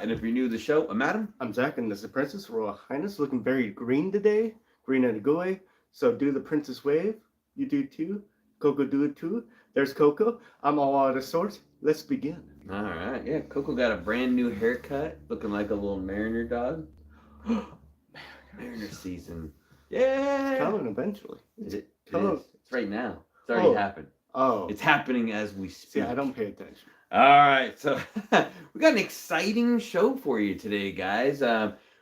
And if you're new to the show, I'm Adam. I'm Zach, and this is the Princess Royal Highness, looking very green today. Green and a goy. So do the princess wave. You do too. Coco do it too. There's Coco. I'm all out of sorts. Let's begin. All right. Yeah, Coco got a brand new haircut, looking like a little Mariner dog. Mariner season. Yeah. It's coming eventually. It coming. is. It's right now. It's already happened. Oh. It's happening as we speak. See, I don't pay attention. All right. So we got an exciting show for you today, guys.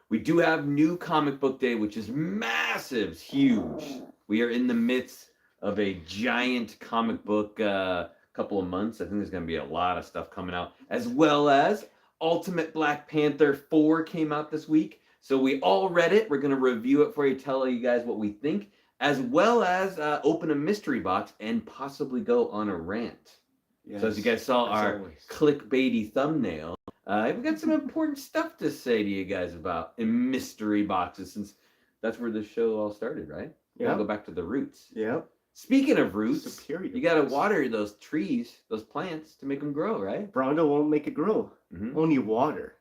We do have new comic book day, which is massive. It's huge. We are in the midst of a giant comic book couple of months. I think there's going to be a lot of stuff coming out, as well as Ultimate Black Panther 4 came out this week. So we all read it. We're going to review it for you, tell you guys what we think, as well as open a mystery box and possibly go on a rant. Yes, so as you guys saw our clickbaity thumbnail, we got some important stuff to say to you guys about in mystery boxes, since that's where the show all started, right? Yeah. Go back to the roots. Yeah. Speaking of roots, you got to water those trees, those plants, to make them grow, right? Bronto won't make it grow. Only water.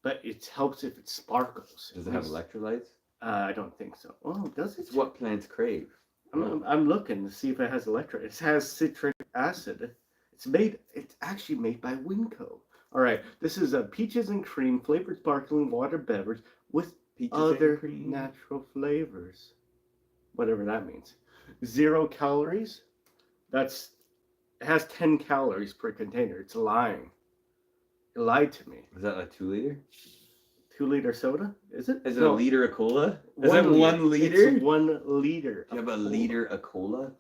But it helps if it sparkles. Does it have electrolytes? I don't think so. Oh, does it? It's what plants crave. I'm looking to see if it has electrolytes. It has citric acid. It's actually made by Winco. All right, this is a peaches and cream flavored sparkling water beverage with other natural flavors. Whatever that means. 0 calories. It has 10 calories per container. It's lying. It lied to me. Is that a 2 liter? 2 liter soda? Is it? Is it a liter of cola? Is it 1 liter? It's 1 liter. Do you have a liter of cola?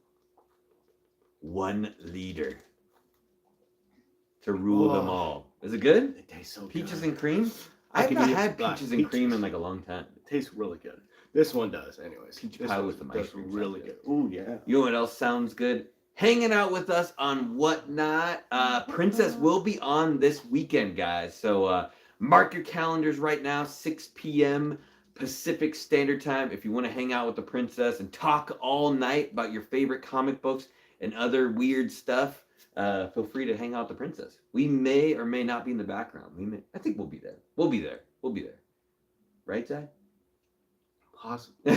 1 liter. To rule them all. Is it good? It tastes so Peaches good. and cream? I've not had peaches and cream in like a long time. It tastes really good. This one does, anyways. Peach pie with some ice cream. Really good. Ooh, yeah. You know what else sounds good? Hanging out with us on Whatnot. Princess will be on this weekend, guys. So mark your calendars right now, 6 p.m. Pacific Standard Time. If you want to hang out with the princess and talk all night about your favorite comic books and other weird stuff, feel free to hang out with the princess. We may or may not be in the background. I think we'll be there. We'll be there. Right, Zach? Possibly.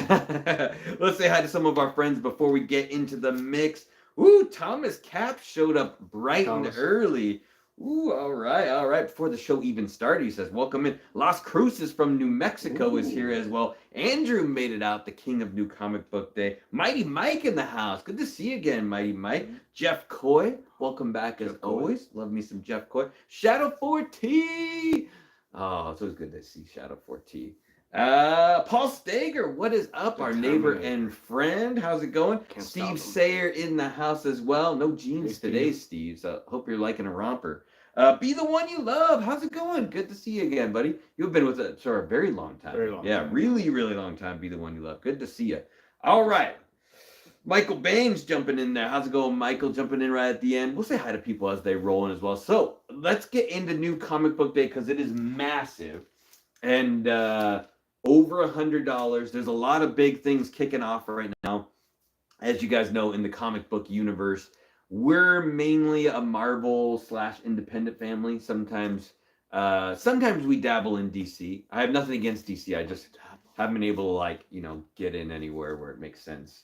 Let's say hi to some of our friends before we get into the mix. Ooh, Thomas Cap showed up bright and early. Ooh, all right. Before the show even started, he says, welcome in. Las Cruces from New Mexico is here as well. Andrew made it out, the king of New Comic Book Day. Mighty Mike in the house. Good to see you again, Mighty Mike. Jeff Coy, welcome back as always. Love me some Jeff Coy. Shadow 4T. Oh, it's always good to see Shadow 4T. Paul Stager, what is up? Our neighbor and friend. How's it going? Steve Sayer in the house as well. No jeans today, Steve. So hope you're liking a romper. Be the one you love. How's it going? Good to see you again, buddy. You've been with us for a very long time. Really, really long time. Be the one you love. Good to see you. All right. Michael Baines jumping in there. How's it going, Michael? Jumping in right at the end. We'll say hi to people as they roll in as well. So let's get into New Comic Book Day because it is massive. And over $100. There's a lot of big things kicking off right now. As you guys know, in the comic book universe, we're mainly a Marvel / independent family. Sometimes we dabble in DC. I have nothing against DC. I just haven't been able to get in anywhere where it makes sense.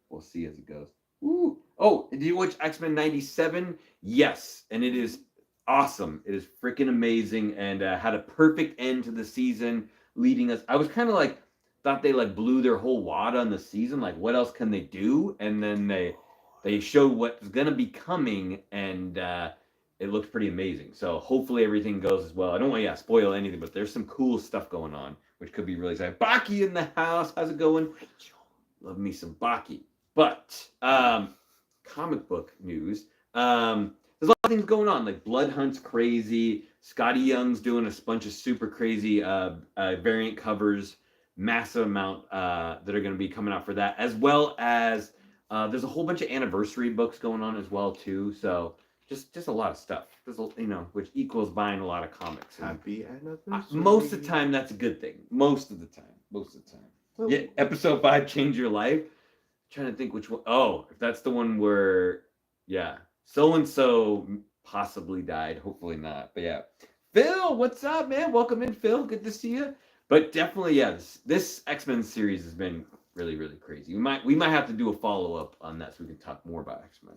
We'll see as it goes. Ooh. Oh, did you watch X-Men 97? Yes, and it is awesome. It is freaking amazing and had a perfect end to the season. Leading us, I was kind of thought they blew their whole wad on the season. What else can they do? And then they showed what's gonna be coming, and it looks pretty amazing. So hopefully everything goes as well. I don't want to spoil anything, but there's some cool stuff going on, which could be really exciting. Baki in the house, how's it going? Love me some Baki. But comic book news. There's a lot of things going on, Blood Hunt's crazy. Scotty Young's doing a bunch of super crazy variant covers, massive amount that are going to be coming out for that, as well as there's a whole bunch of anniversary books going on as well too. So just a lot of stuff. Which equals buying a lot of comics. Happy anniversary. Most of the time, that's a good thing. Most of the time. Well, yeah, episode 5, Change Your Life. I'm trying to think which one. Oh, if that's the one where, yeah, so and so possibly died. Hopefully not. But yeah, Phil, what's up, man? Welcome in, Phil. Good to see you. But definitely, yeah, this X-Men series has been really, really crazy. We might have to do a follow-up on that so we can talk more about X-Men.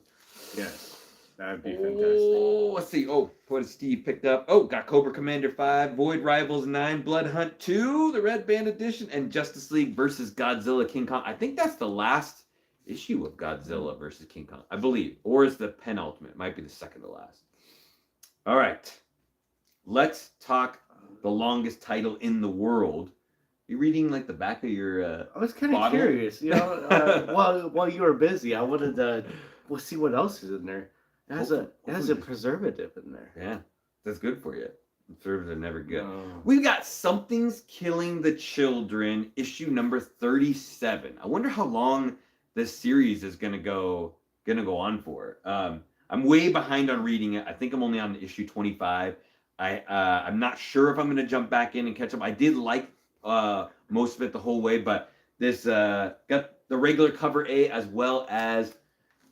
Yes, that'd be fantastic. Oh, let's see. Oh, what has Steve picked up? Oh, got Cobra Commander 5, Void Rivals 9, Blood Hunt 2, the Red Band Edition, and Justice League versus Godzilla King Kong. I think that's the last issue of Godzilla versus King Kong, I believe. Or is the penultimate. It might be the second to last. All right. Let's talk the longest title in the world. You reading like the back of your I was kind of bottle? curious, while you were busy, I wanted to see what else is in there. It has a preservative in there. Yeah, that's good for you. Preservatives are never good. No. We've got Something's Killing the Children, issue number 37. I wonder how long this series is gonna go on for. I'm way behind on reading it. I think I'm only on issue 25. I'm not sure if I'm gonna jump back in and catch up. I did like most of it the whole way, but this got the regular cover A as well as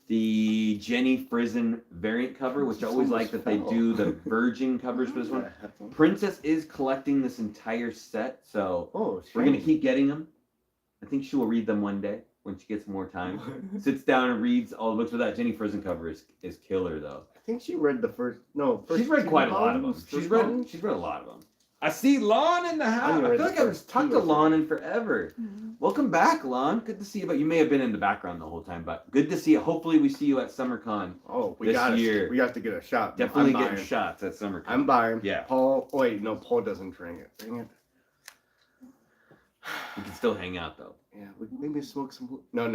the Jenny Frison variant cover, which I always like that they do the Virgin covers for this one. Princess is collecting this entire set, so we're gonna keep getting them. I think she will read them one day when she gets more time. Sits down and reads all the books. But that Jenny Frison cover is killer though. I think she read the first. She's read quite a lot of them. She's read a lot of them. I see Lon in the house. I feel like I haven't talked to Lon in forever. Mm-hmm. Welcome back, Lon. Good to see you. But you may have been in the background the whole time. But good to see you. Hopefully, we see you at SummerCon. Oh, this year. We got to get a shot. Definitely getting shots at SummerCon. I'm buying. Yeah. Paul. Oh, wait, no. Paul doesn't drink it. Dang it. We can still hang out though. Yeah, we maybe smoke some. No.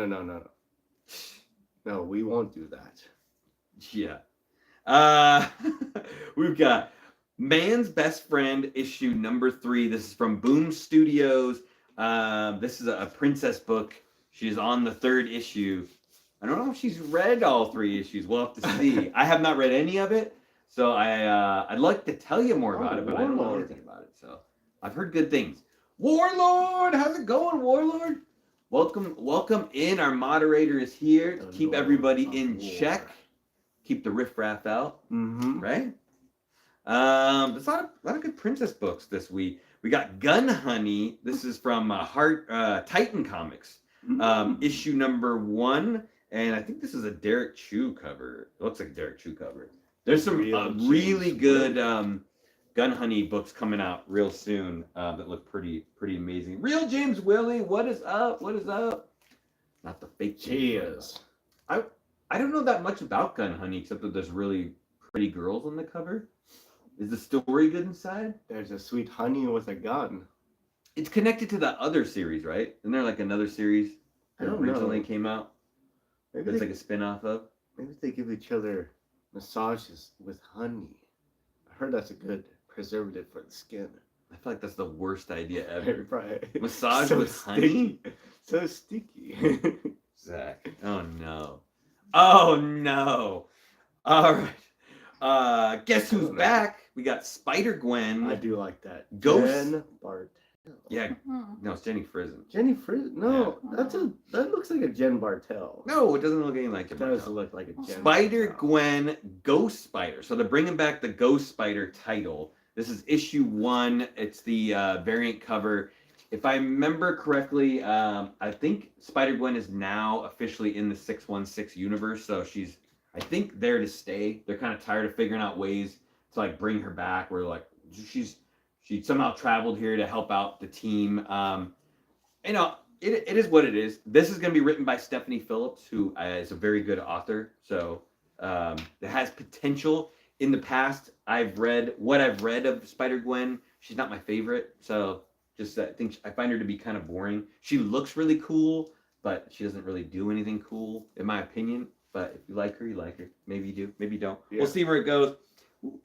No, we won't do that. Yeah. We've got Man's Best Friend, issue number 3. This is from Boom Studios. This is a princess book. She's on the 3rd issue. I don't know if she's read all 3 issues. We'll have to see. I have not read any of it, so I'd like to tell you more about it, but I don't know anything about it. So I've heard good things. Warlord, how's it going, Warlord? Welcome in. Our moderator is here to keep everybody in check. Keep the riffraff out, right? There's a lot of good princess books this week. We got Gun Honey. This is from Titan Comics, issue number 1, and I think this is a Derek Chu cover. It looks like a Derek Chu cover. There's some really good Gun Honey books coming out real soon that look pretty amazing. Real James Willie, what is up? What is up? Not the fake Cheers. I don't know that much about Gun Honey except that there's really pretty girls on the cover. Is the story good inside? There's a sweet honey with a gun. It's connected to that other series, right? Isn't there like another series that originally came out? Maybe it's like a spin-off of? Maybe they give each other massages with honey. I heard that's a good preservative for the skin. I feel like that's the worst idea ever. Right. Massage with honey? So sticky. Zach. Oh no. Oh no. All right. Guess who's back? We got Spider-Gwen. I do like that. Ghost. Jen Bartel. Yeah. No, it's Jenny Frison. Jenny Frison? No, yeah. That looks like a Jen Bartel. No, it doesn't look anything like Jen Bartel. It does look like a Jen Spider-Gwen Ghost Spider. So they're bringing back the Ghost Spider title. This is issue 1. It's the variant cover. If I remember correctly, I think Spider-Gwen is now officially in the 616 universe. So she's, I think, there to stay. They're kind of tired of figuring out ways to like bring her back. Where like she somehow traveled here to help out the team. You know, it is what it is. This is going to be written by Stephanie Phillips, who is a very good author. So it has potential. In the past, I've read of Spider-Gwen. She's not my favorite. So just I think I find her to be kind of boring. She looks really cool, but she doesn't really do anything cool, in my opinion. But if you like her, you like her. Maybe you do, maybe you don't. Yeah. We'll see where it goes.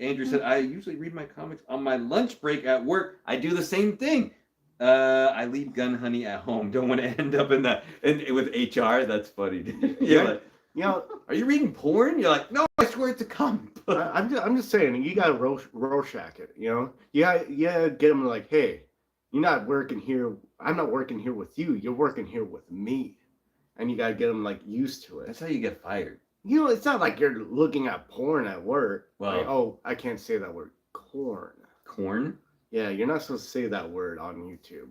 Andrew said, I usually read my comics on my lunch break at work. I do the same thing. I leave Gun Honey at home. Don't want to end up with HR. That's funny. You're like, you know, are you reading porn? You're like, no, I swear it's a comic book. I'm just saying, you got to Rorschach it, you know? Yeah, get them like, hey, you're not working here. I'm not working here with you. You're working here with me. And you got to get them like used to it. That's how you get fired. You know, it's not like you're looking at porn at work. Well, like, oh, I can't say that word, corn. Corn. Yeah, you're not supposed to say that word on YouTube.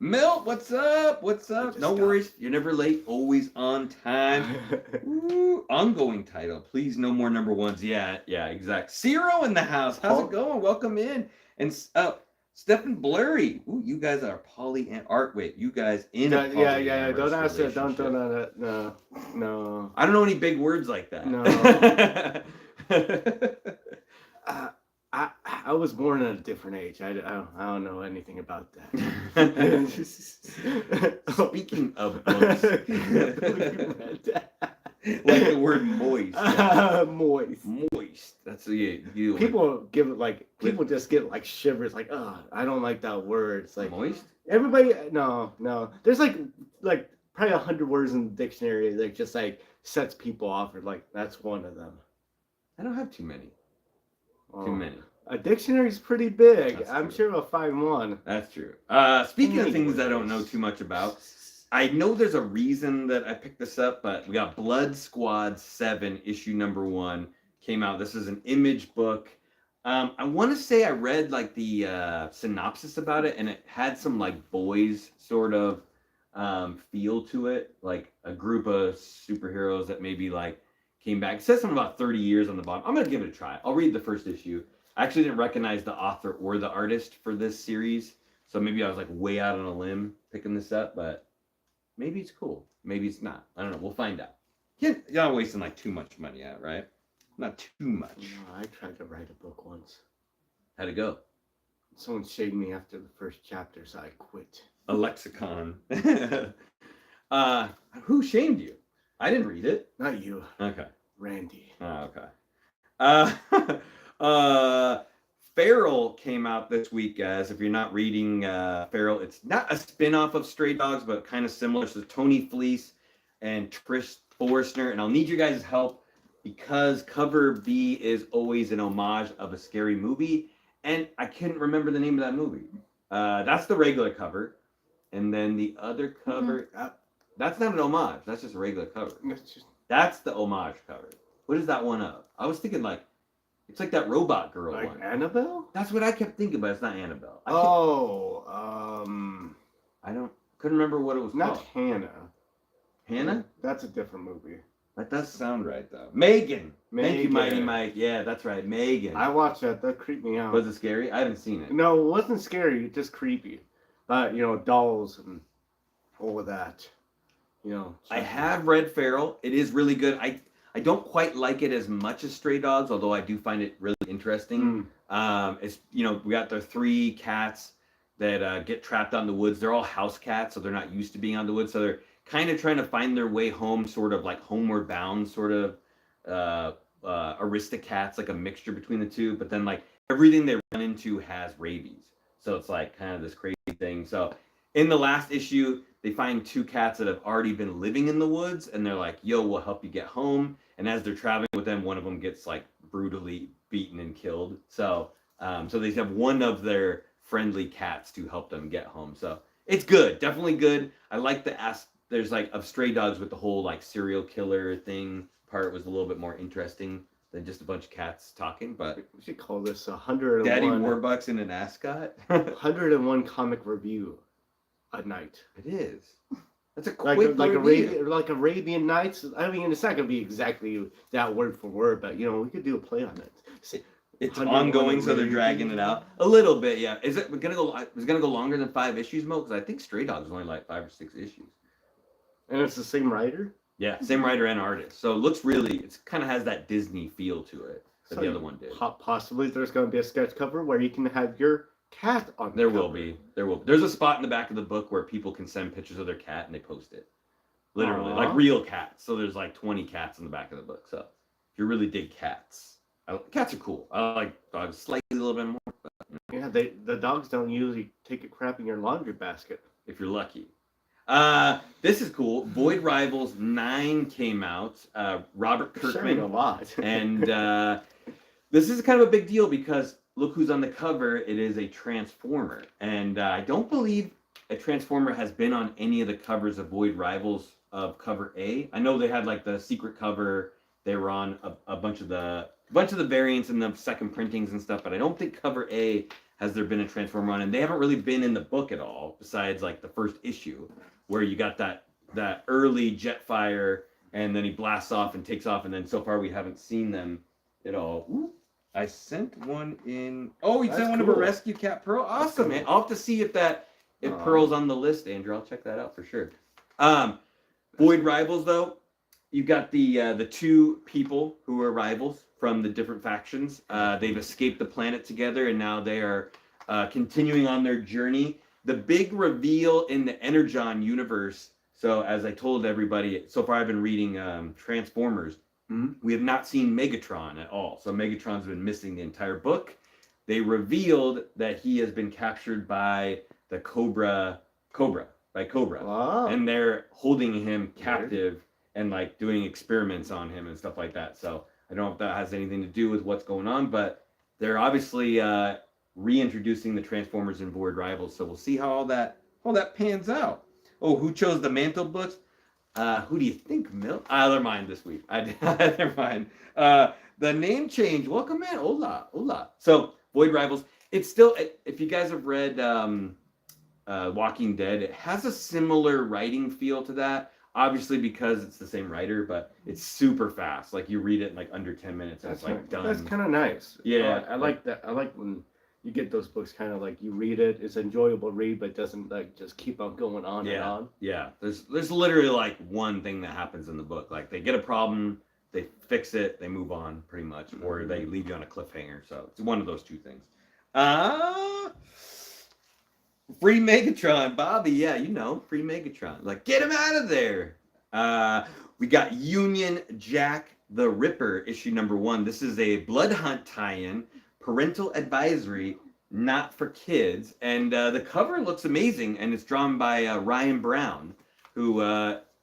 Milt, what's up? What's up? No worries. You're never late. Always on time. Ooh, ongoing title. Please, no more number ones. Yeah, exact. Zero in the house. How's it going? Welcome in. And Stephen Blurry. Ooh, you guys are poly and art. Wait, you guys in a poly. Yeah. Don't ask that. Don't. No. I don't know any big words like that. No. I was born at a different age. I don't know anything about that. Speaking of books, like the word moist. Moist. That's you. People just get like shivers. Like, oh, I don't like that word. It's like moist. Everybody, no. There's like probably 100 words in the dictionary that just like sets people off. Or like that's one of them. I don't have too many. Too many. A dictionary is pretty big. That's I'm true. sure we'll find one. That's true. Speaking of things I don't know too much about, I know there's a reason that I picked this up, but we got Blood Squad 7, issue number 1, came out. This is an Image book. I want to say I read like the synopsis about it, and it had some like boys sort of feel to it, like a group of superheroes that maybe like came back. It says something about 30 years on the bottom. I'm going to give it a try. I'll read the first issue. I actually didn't recognize the author or the artist for this series, so maybe I was like way out on a limb picking this up, but maybe it's cool. Maybe it's not. I don't know. We'll find out. You're not wasting like too much money out, right? Not too much. No, I tried to write a book once. How'd it go? Someone shamed me after the first chapter, so I quit. A lexicon. Who shamed you? I didn't read it. Not you. Okay. Randy. Oh, okay. Feral came out this week, guys. If you're not reading Feral, it's not a spin-off of Stray Dogs, but kind of similar. So Tony Fleece and Trish Forstner. And I'll need your guys' help because cover B is always an homage of a scary movie. And I couldn't remember the name of that movie. That's the regular cover. And then the other cover, that's not an homage. That's just a regular cover. That's the homage cover. What is that one of? I was thinking like, it's like that robot girl like one. Annabelle? That's what I kept thinking, but it's not Annabelle. I couldn't remember what it was not called. Hannah. Hannah? That's a different movie. That does sound right though. Megan. Thank you, Megan. Mighty Mike. Yeah, that's right. Megan. I watched that. That creeped me out. Was it scary? I haven't seen it. No, it wasn't scary. Just creepy. Dolls and all of that. I have read Feral. It is really good. I don't quite like it as much as Stray Dogs, although I do find it really interesting. It's we got the 3 cats that get trapped out in the woods. They're all house cats, so they're not used to being on the woods. So they're kind of trying to find their way home, sort of like Homeward Bound, sort of Aristocats, like a mixture between the two. But then like everything they run into has rabies, so it's like kind of this crazy thing. So in the last issue, they find 2 cats that have already been living in the woods, and they're like, yo, we'll help you get home. And as they're traveling with them, one of them gets like brutally beaten and killed. So they have one of their friendly cats to help them get home. So it's good, definitely good. I like there's like of Stray Dogs with the whole like serial killer thing part was a little bit more interesting than just a bunch of cats talking. But we should call this 101. Daddy Warbucks and an ascot. 101 comic review a night. It is. That's a quick like Arabian Nights. I mean, it's not gonna be exactly that word for word, but we could do a play on it. It's ongoing, so they're dragging it out a little bit. Yeah, is it gonna go? Is it gonna go longer than 5 issues, Mo? Because I think Stray Dogs is only like 5 or 6 issues. And it's the same writer. Yeah, same writer and artist. So it looks it kind of has that Disney feel to it that the other one did. Possibly there's gonna be a sketch cover where you can have your cat on. There will be. There's a spot in the back of the book where people can send pictures of their cat and they post it. Literally, like real cats. So there's like 20 cats in the back of the book. So if you really dig cats, cats are cool. I like dogs slightly a little bit more. But, Yeah, the dogs don't usually take a crap in your laundry basket. If you're lucky. This is cool. Void Rivals 9 came out. Robert Kirkman. A lot. And this is kind of a big deal because look who's on the cover. It is a Transformer. And I don't believe a Transformer has been on any of the covers of Void Rivals of cover A. I know they had like the secret cover. They were on a bunch of the a bunch of the variants in the second printings and stuff, but I don't think cover A has there been a Transformer run, and they haven't really been in the book at all, besides like the first issue, where you got that early Jetfire, and then he blasts off and takes off, and then so far we haven't seen them at all. Ooh, I sent one in. Oh, he sent one of a Rescue Cat Pearl. Awesome, cool. Man. I'll have to see if Pearl's on the list, Andrew. I'll check that out for sure. Void Rivals, though, you've got the two people who are rivals from the different factions. They've escaped the planet together, and now they are continuing on their journey. The big reveal in the Energon universe. So, as I told everybody, so far I've been reading Transformers. Mm-hmm. We have not seen Megatron at all. So Megatron's been missing the entire book. They revealed that he has been captured by the Cobra. Wow. And they're holding him captive and like doing experiments on him and stuff like that. So I don't know if that has anything to do with what's going on, but they're obviously reintroducing the Transformers and Void Rivals. So we'll see how all that pans out. Oh, who chose the Mantle books? Who do you think, Mill? Never mind this week. Never mind. The name change. Welcome in. Hola. So, Void Rivals. It's still, if you guys have read Walking Dead, it has a similar writing feel to that. Obviously, because it's the same writer, but it's super fast. Like, you read it in like under 10 minutes and it's like done. That's kind of nice. Yeah. I like that. I like when you get those books kind of like you read it, it's an enjoyable read, but it doesn't like just keep on going on and on. Yeah. There's literally like one thing that happens in the book. Like they get a problem, they fix it, they move on pretty much, or they leave you on a cliffhanger. So it's one of those two things. Free Megatron, Bobby. Yeah, free Megatron. Like, get him out of there. We got Union Jack the Ripper, issue number 1. This is a Blood Hunt tie-in. Parental advisory, not for kids, and the cover looks amazing, and it's drawn by Ryan Brown, who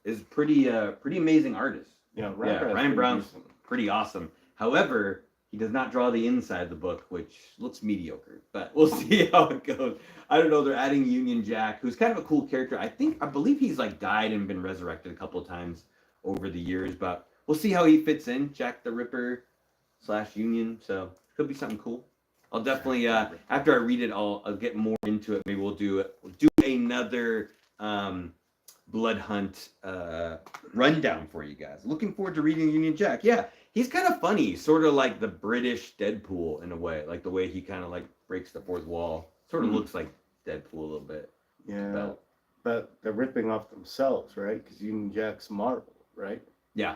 is pretty amazing artist. Ryan Brown's pretty awesome. However, he does not draw the inside of the book, which looks mediocre, but we'll see how it goes. I don't know. They're adding Union Jack, who's kind of a cool character. I believe he's like died and been resurrected a couple of times over the years, but we'll see how he fits in. Jack the Ripper / Union, so. Could be something cool. I'll definitely after I read it, I'll get more into it. Maybe we'll do another Blood Hunt rundown for you guys. Looking forward to reading Union Jack. Yeah, he's kind of funny, sort of like the British Deadpool in a way, like the way he kind of like breaks the fourth wall. Sort of looks like Deadpool a little bit. Yeah, but they're ripping off themselves, right? Because Union Jack's Marvel, right? Yeah.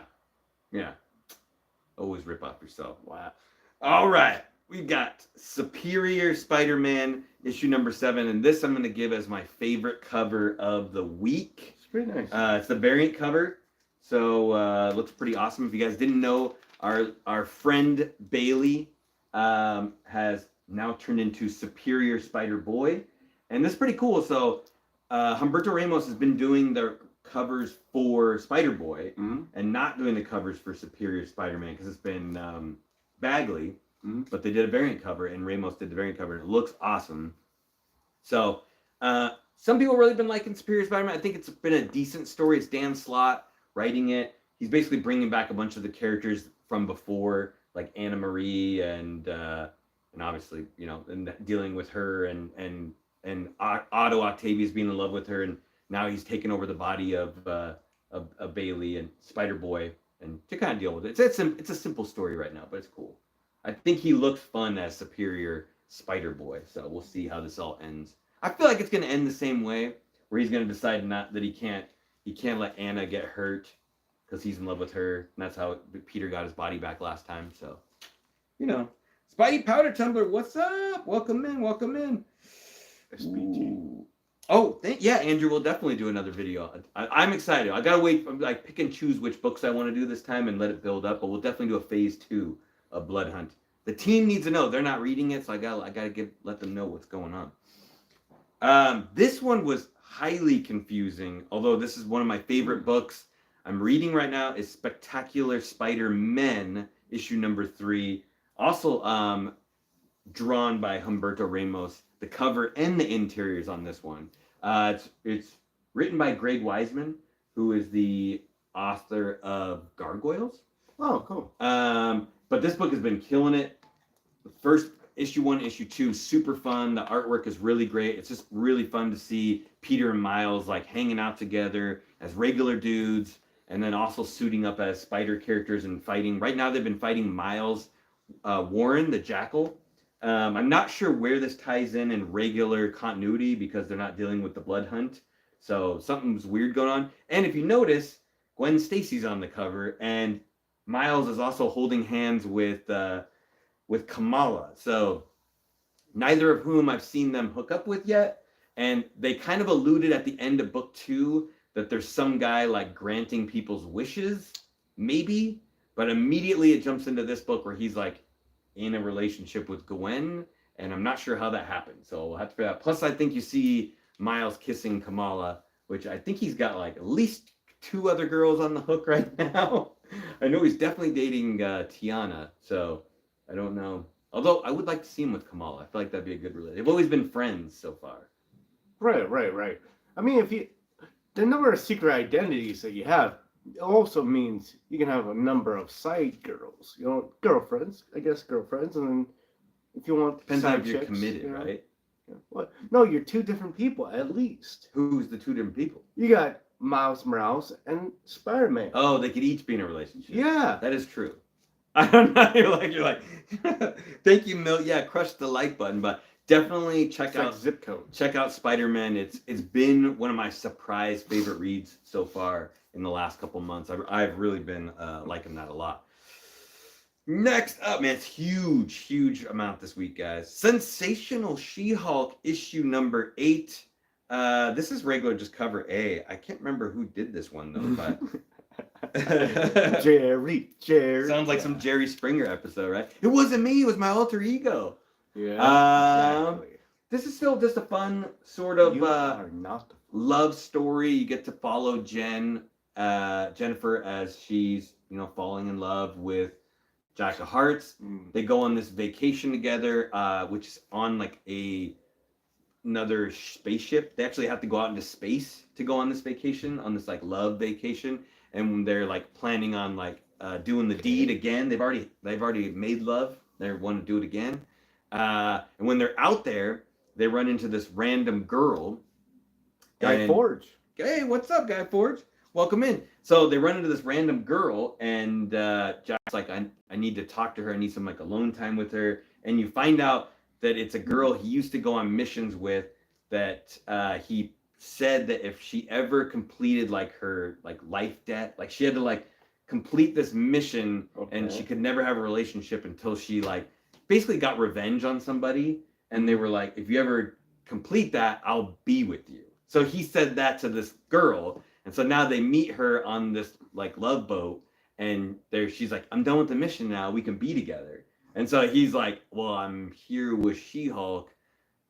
Always rip off yourself. Wow. All right, we got Superior Spider-Man, issue number 7, and this I'm going to give as my favorite cover of the week. It's pretty nice. It's the variant cover, so it looks pretty awesome. If you guys didn't know, our friend Bailey has now turned into Superior Spider-Boy, and this is pretty cool. So Humberto Ramos has been doing the covers for Spider-Boy and not doing the covers for Superior Spider-Man because it's been Bagley, but they did a variant cover, and Ramos did the variant cover, and it looks awesome. So, some people really been liking Superior Spider-Man. I think it's been a decent story. It's Dan Slott writing it. He's basically bringing back a bunch of the characters from before, like Anna Marie, and obviously, and dealing with her, and Otto Octavius being in love with her, and now he's taken over the body of Bailey and Spider-Boy, and to kind of deal with it. It's a simple story right now, but it's cool. I think he looked fun as Superior Spider-Boy, so we'll see how this all ends. I feel like it's going to end the same way, where he's going to decide not that he can't let Anna get hurt because he's in love with her, and that's how Peter got his body back last time. So, Spidey Powder Tumbler, what's up? Welcome in. SBT. Oh, Andrew, we'll definitely do another video. I'm excited. I gotta wait. I'm like pick and choose which books I want to do this time and let it build up. But we'll definitely do a phase 2 of Blood Hunt. The team needs to know. They're not reading it, so I gotta let them know what's going on. This one was highly confusing. Although this is one of my favorite books I'm reading right now is Spectacular Spider-Men, issue number 3. Also, drawn by Humberto Ramos. The cover and the interiors on this one. It's written by Greg Weisman, who is the author of Gargoyles. Oh, cool. But this book has been killing it. The first issue 1, issue 2, super fun. The artwork is really great. It's just really fun to see Peter and Miles like hanging out together as regular dudes, and then also suiting up as spider characters and fighting. Right now, they've been fighting Miles Warren, the Jackal. I'm not sure where this ties in regular continuity because they're not dealing with the Blood Hunt. So something's weird going on. And if you notice, Gwen Stacy's on the cover, and Miles is also holding hands with Kamala. So neither of whom I've seen them hook up with yet. And they kind of alluded at the end of book 2 that there's some guy like granting people's wishes, maybe. But immediately it jumps into this book where he's like in a relationship with Gwen, and I'm not sure how that happened. So we'll have to figure out. Plus, I think you see Miles kissing Kamala, which I think he's got like at least 2 other girls on the hook right now. I know he's definitely dating Tiana, so I don't know. Although I would like to see him with Kamala. I feel like that'd be a good relationship. They've always been friends so far. Right. I mean, the number of secret identities that you have also means you can have a number of side girls, girlfriends, and then if you want depends on if you're committed, right? What? No, you're 2 different people at least. Who's the 2 different people? You got Miles Morales and Spider-Man. Oh, they could each be in a relationship. Yeah, that is true. I don't know. You're like, thank you, Mill. Yeah, crush the like button, but definitely check out zip code. Check out Spider-Man. It's been one of my surprise favorite reads so far in the last couple months. I've really been liking that a lot. Next up, man, it's huge amount this week, guys. Sensational She-Hulk issue number 8. This is regular, just cover A. I can't remember who did this one though, but Jerry. Sounds like some Jerry Springer episode, right? It wasn't me. It was my alter ego. Yeah. Exactly. This is still just a fun sort of love story. You get to follow Jennifer as she's falling in love with Jack of Hearts. They go on this vacation together, which is on like another spaceship. They actually have to go out into space to go on this vacation, on this like love vacation, and they're like planning on like doing the deed again. They've already made love. They want to do it again. And when they're out there, they run into this random girl. Guy Forge. Hey, what's up, Guy Forge? Welcome in. So they run into this random girl, and Jack's like, I need to talk to her. I need some like alone time with her. And you find out that it's a girl he used to go on missions with, that he said that if she ever completed like her like life debt, like she had to like complete this mission, and she could never have a relationship until she like basically got revenge on somebody, and they were like, if you ever complete that, I'll be with you. So he said that to this girl, and so now they meet her on this like love boat, and she's like, I'm done with the mission now, we can be together. And so he's like, well, I'm here with She-Hulk,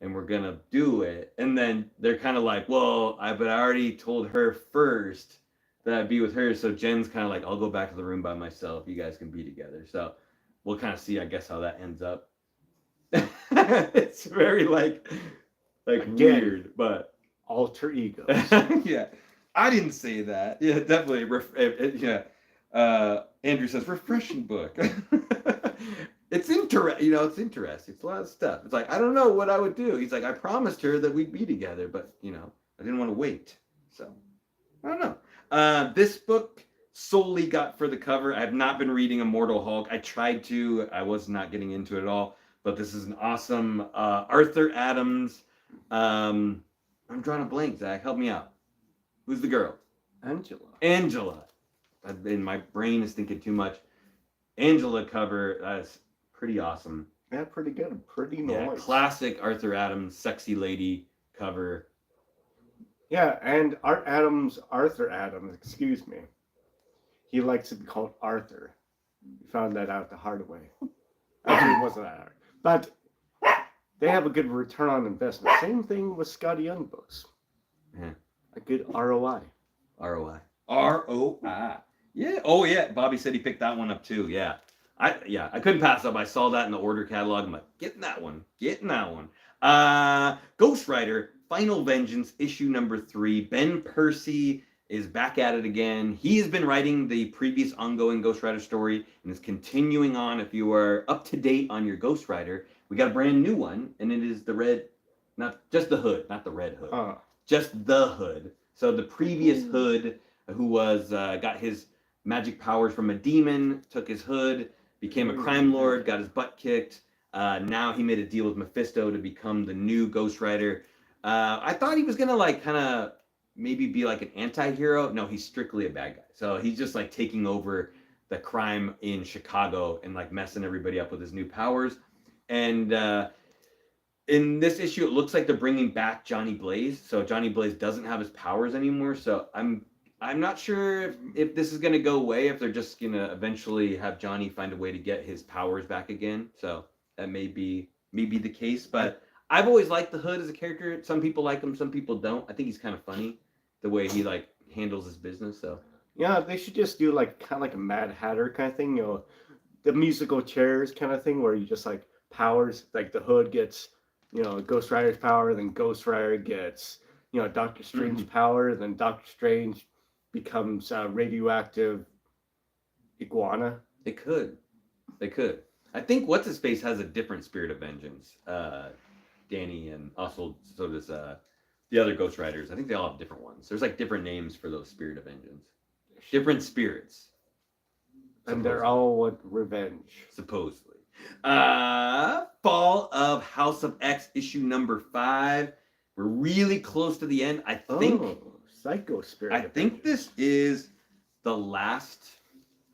and we're gonna do it. And then they're kind of like, well, but I already told her first that I'd be with her. So Jen's kind of like, I'll go back to the room by myself, you guys can be together. So we'll kind of see, I guess, how that ends up. It's very like weird, but alter egos. Yeah, I didn't say that. Yeah, definitely. Andrew says refreshing book. It's interesting. It's interesting. It's a lot of stuff. It's like, I don't know what I would do. He's like, I promised her that we'd be together, but I didn't want to wait. So I don't know. This book solely got for the cover. I have not been reading Immortal Hulk. I tried to. I was not getting into it at all. But this is an awesome Arthur Adams. I'm drawing a blank, Zach. Help me out. Who's the girl? Angela. My brain is thinking too much. Angela cover. That's pretty awesome. Yeah, pretty good. Pretty nice. Yeah, classic Arthur Adams, sexy lady cover. Yeah, and Arthur Adams, excuse me. He likes to be called Arthur. We found that out the hard way. Actually, it wasn't that hard. But they have a good return on investment. Same thing with Scotty Young books. Yeah. A good ROI. ROI. Yeah. Oh, yeah. Bobby said he picked that one up too. Yeah. I couldn't pass up. I saw that in the order catalog. I'm like, getting that one. Ghost Rider, Final Vengeance, issue number 3. Ben Percy is back at it again. He has been writing the previous ongoing Ghost Rider story and is continuing on. If you are up to date on your Ghost Rider, we got a brand new one, and it is the red, not just the hood, not the red hood, just the hood. So the previous hood, who was got his magic powers from a demon, took his hood, became a crime lord, got his butt kicked. Now he made a deal with Mephisto to become the new Ghost Rider. I thought he was gonna like kind of maybe be like an anti-hero. No, he's strictly a bad guy. So he's just like taking over the crime in Chicago and like messing everybody up with his new powers. And in this issue, it looks like they're bringing back Johnny Blaze. So Johnny Blaze doesn't have his powers anymore. So I'm not sure if this is going to go away, if they're just going to eventually have Johnny find a way to get his powers back again. So that may be the case. But I've always liked the Hood as a character. Some people like him, some people don't. I think he's kind of funny, the way he like handles his business. So yeah, they should just do like kind of like a Mad Hatter kind of thing, you know, the musical chairs kind of thing, where you just like powers, like the Hood gets, you know, Ghost Rider's power, then Ghost Rider gets, you know, Doctor Strange's power, then Doctor Strange becomes a radioactive iguana. They could. I think what's his face has a different spirit of vengeance. Danny, and also so does the other Ghost Riders. I think they all have different ones. There's like different names for those spirit of vengeance. Different spirits. And they're all with revenge. Supposedly. Fall of House of X issue number 5. We're really close to the end. I think Psycho Spirit. I think this is the last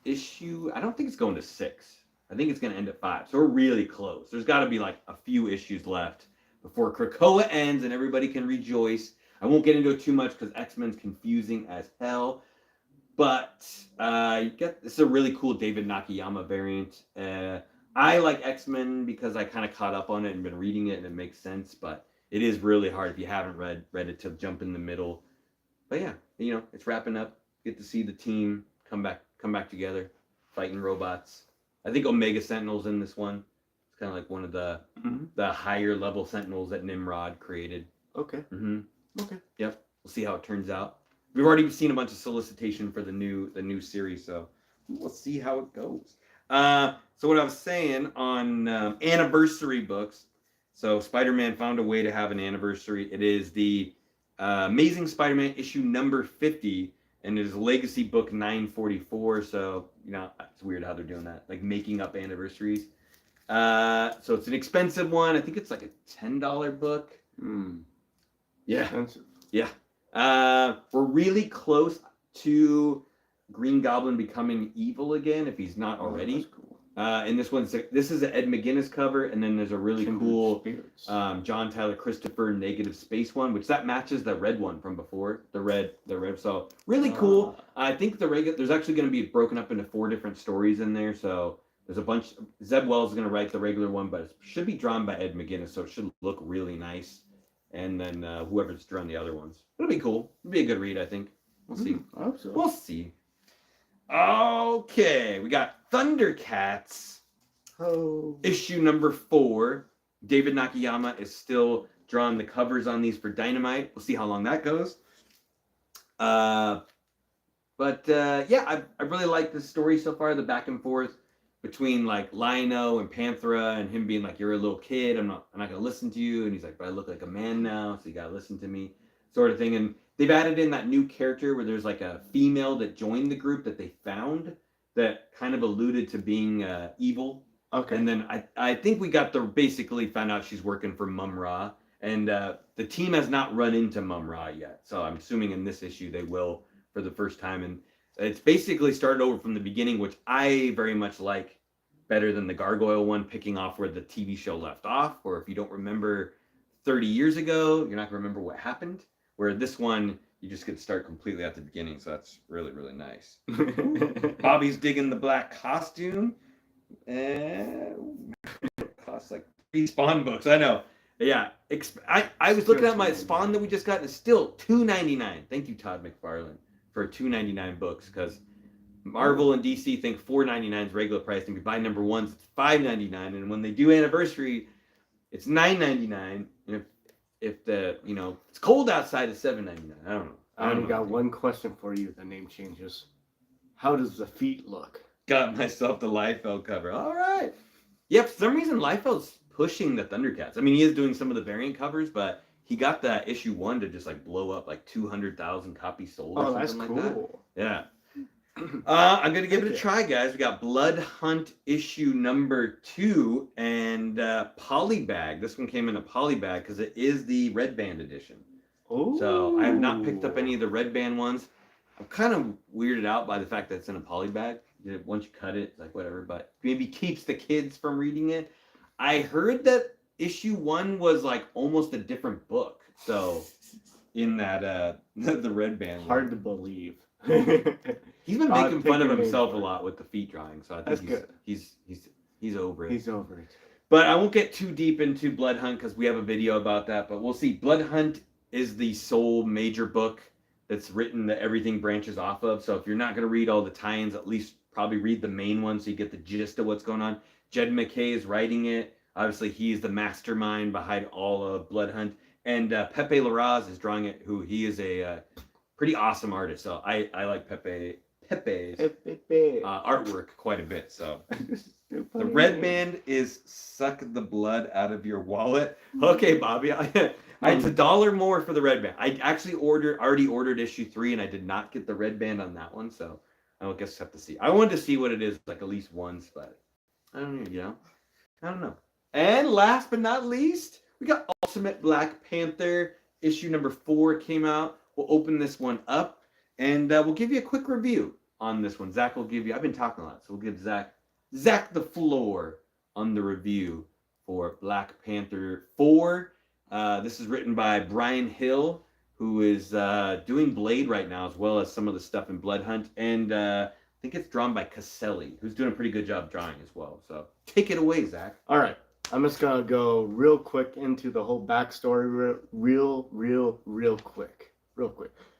issue. I don't think it's going to 6. I think it's going to end at 5. So we're really close. There's got to be like a few issues left before Krakoa ends and everybody can rejoice. I won't get into it too much because X-Men's confusing as hell. But this is a really cool David Nakayama variant. I like X-Men because I kind of caught up on it and been reading it, and it makes sense. But it is really hard if you haven't read it to jump in the middle. But yeah, you know, it's wrapping up. Get to see the team come back together, fighting robots. I think Omega Sentinel's in this one. It's kind of like one of the higher level Sentinels that Nimrod created. Okay. Okay. Yep. We'll see how it turns out. We've already seen a bunch of solicitation for the new series, so we'll see how it goes. So what I was saying on anniversary books. So Spider-Man found a way to have an anniversary. It is the Amazing Spider-Man issue number 50. And it is Legacy Book 944, so, you know, it's weird how they're doing that, like making up anniversaries. So it's an expensive one. I think it's like a $10 book. Yeah. Expensive. Yeah. We're really close to Green Goblin becoming evil again, if he's not already. That's cool. And this is an Ed McGuinness cover, and then there's a really cool John Tyler Christopher Negative Space one, which that matches the red one from before. The red. So really cool. I think there's actually going to be broken up into 4 different stories in there. So there's a bunch. Zeb Wells is going to write the regular one, but it should be drawn by Ed McGuinness, so it should look really nice. And then whoever's drawn the other ones, it'll be cool. It'll be a good read, I think. We'll see. I hope so. We'll see. Okay, we got Thundercats. Issue number 4. David Nakayama is still drawing the covers on these for Dynamite. We'll see how long that goes. Yeah, I really like this story so far. The back and forth between like Lion-O and Panthera, and him being like, "You're a little kid. I'm not gonna listen to you." And he's like, "But I look like a man now, so you gotta listen to me," sort of thing. And they've added in that new character where there's like a female that joined the group that they found that kind of alluded to being evil. Okay. And then I think we basically found out she's working for Mum-Ra. And the team has not run into Mum-Ra yet. So I'm assuming in this issue they will for the first time. And it's basically started over from the beginning, which I very much like better than the Gargoyle one, picking off where the TV show left off. Or if you don't remember 30 years ago, you're not going to remember what happened. Where this one, you just get to start completely at the beginning. So that's really, really nice. Bobby's digging the black costume. It costs like 3 Spawn books. I know. Yeah. I was looking at my Spawn that we just got, and it's still $2.99. Thank you, Todd McFarlane, for $2.99 books, because Marvel and DC think $4.99 is regular price, and if you buy number 1s, it's $5.99, and when they do anniversary, it's $9.99, and if the, you know, it's cold outside, it's $7.99. I don't know. I only got one question for you. The name changes. How does the feet look? Got myself the Liefeld cover. All right. Yeah, for some reason, Liefeld's pushing the Thundercats. I mean, he is doing some of the variant covers, but he got that issue 1 to just like blow up, like 200,000 copies sold or something like that. Cool. Yeah. I'm going to give it a try, guys. We got Blood Hunt issue number 2 and Polybag. This one came in a polybag because it is the Red Band edition. Ooh. So I have not picked up any of the Red Band ones. I'm kind of weirded out by the fact that it's in a polybag. Once you cut it, like whatever, but maybe keeps the kids from reading it. I heard that issue 1 was like almost a different book. So in that the Red Band hard to believe. He's been making fun of himself a lot with the feet drawing, so I think he's over it. He's over it. But I won't get too deep into Blood Hunt because we have a video about that, but we'll see. Blood Hunt is the sole major book that's written that everything branches off of. So if you're not going to read all the tie-ins, at least probably read the main one so you get the gist of what's going on. Jed McKay is writing it. Obviously, he's the mastermind behind all of Blood Hunt. And Pepe Larraz is drawing it, who he is a pretty awesome artist. So I like Pepe's artwork quite a bit. So the Red Band is Suck the Blood Out of Your Wallet. Okay, Bobby. It's $1 more for the Red Band. I actually already ordered issue 3, and I did not get the Red Band on that one. So I guess have to see. I wanted to see what it is like at least once, but I don't know, I don't know. And last but not least, we got Ultimate Black Panther. Issue number 4 came out. We'll open this one up, and we'll give you a quick review on this one. Zach will give you, I've been talking a lot, so we'll give Zach the floor on the review for Black Panther 4. This is written by Brian Hill, who is doing Blade right now, as well as some of the stuff in Blood Hunt. And I think it's drawn by Caselli, who's doing a pretty good job drawing as well. So take it away, Zach. All right. I'm just going to go real quick into the whole backstory real quick.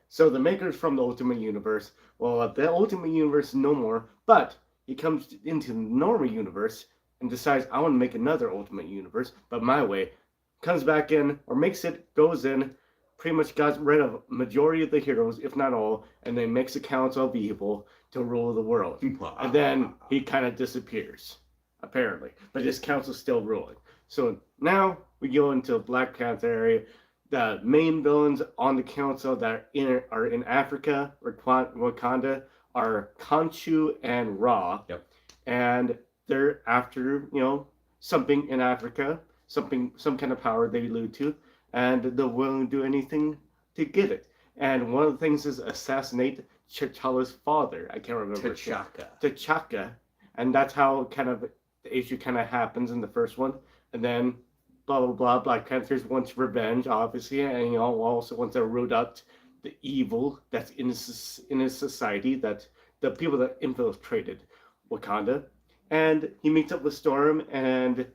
So the makers from the Ultimate Universe, well, the Ultimate Universe no more, but he comes into the normal universe and decides, I want to make another Ultimate Universe, but my way. Comes back in, or makes it, goes in, pretty much got rid of majority of the heroes, if not all, and then makes a council of evil to rule the world. And then he kind of disappears, apparently. But his council's still ruling. So now we go into Black Panther area. The main villains on the council that are in Africa, or Wakanda, are Khonshu and Ra. Yep. And they're after, something in Africa. Some kind of power they allude to, and they're willing to do anything to get it. And one of the things is assassinate T'Challa's father. I can't remember. T'Chaka. And that's how kind of the issue kind of happens in the first one. And then blah, blah, blah. Black Panthers wants revenge, obviously, and also wants to root out the evil that's in his society, that the people that infiltrated Wakanda. And he meets up with Storm and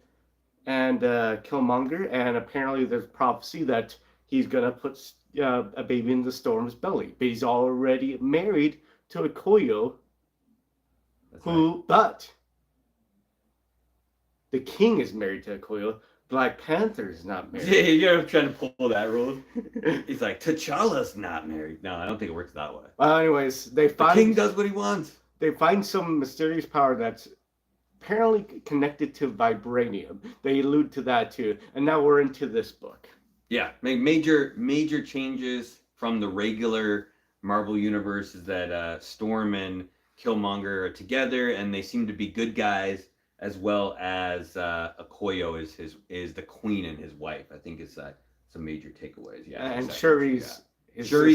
Killmonger, and apparently there's prophecy that he's gonna put a baby in the Storm's belly, but he's already married to Okoye, but the king is married to Okoye. Black Panther is not married. Yeah, you're trying to pull that rule. He's like, T'Challa's not married. No, I don't think it works that way. Well, anyways, the king does what he wants. They find some mysterious power that's apparently connected to vibranium. They allude to that too, and now we're into this book. Yeah, major changes from the regular Marvel universe is that Storm and Killmonger are together, and they seem to be good guys, as well as Okoye is the queen and his wife. I think it's some major takeaways. Yeah, and Shuri's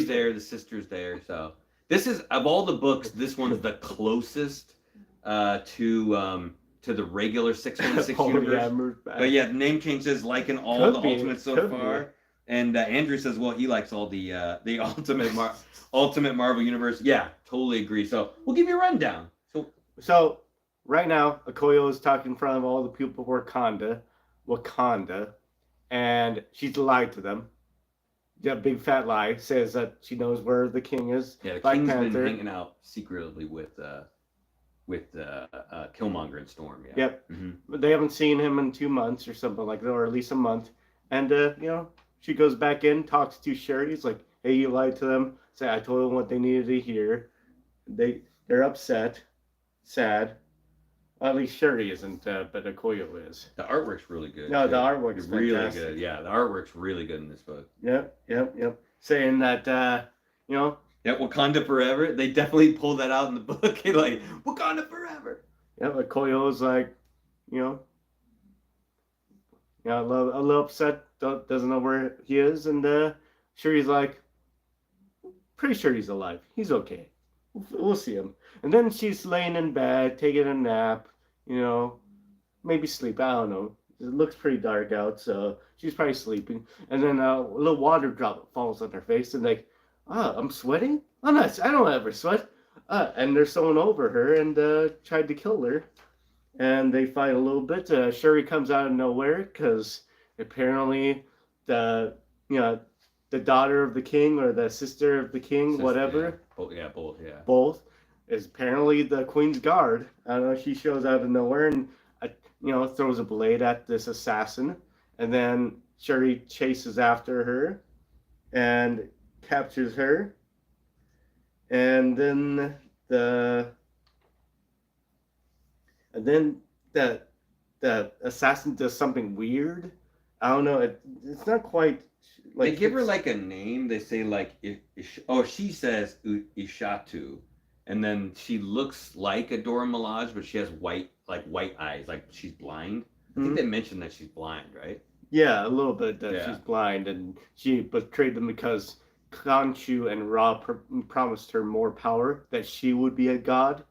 there, the sister's there. So this is, of all the books, this one's the closest to the regular 616 universe. But yeah, the name changes like in all the Ultimates so far. And Andrew says, well, he likes all the Ultimate Marvel universe. Yeah, totally agree. So we'll give you a rundown. So right now, Okoye is talking in front of all the people of Wakanda, and she's lied to them. Yeah, big fat lie. Says that she knows where the king is. Yeah, the king's been hanging out secretly with Killmonger and Storm. Yeah. Yep. Mm-hmm. But they haven't seen him in 2 months or something like that, or at least a month. And she goes back in, talks to Shuri. He's like, hey, you lied to them. Say, I told them what they needed to hear. They're upset, sad. Well, at least Shuri isn't, but Okoyo is. The artwork's really good. No, too. the artwork's really fantastic. good. Yeah, the artwork's really good in this book. Yep. Saying that, you know. Yeah, Wakanda forever. They definitely pull that out in the book. Like Wakanda forever. Yeah, Okoyo's like, you know, a little upset. Doesn't know where he is, and Shuri's like, pretty sure he's alive. He's okay. We'll see him. And then she's laying in bed, taking a nap, you know, maybe sleep. I don't know. It looks pretty dark out, so she's probably sleeping. And then a little water drop falls on her face, and like, I'm sweating? I'm not, I don't ever sweat. And there's someone over her and tried to kill her. And they fight a little bit. Shuri comes out of nowhere because apparently the, you know, the daughter of the king or the sister of the king, whatever. Both is apparently the queen's guard. I don't know. She shows out of nowhere and throws a blade at this assassin, and then Shuri chases after her and captures her, and then the assassin does something weird. I don't know. It's not quite. Like, they give her like a name. They say like she says Ishatu, and then she looks like a Dora Milaje, but she has white eyes, like she's blind. I think they mentioned that she's blind, right? Yeah, a little bit that she's blind, and she betrayed them because Khonshu and Ra promised her more power, that she would be a god,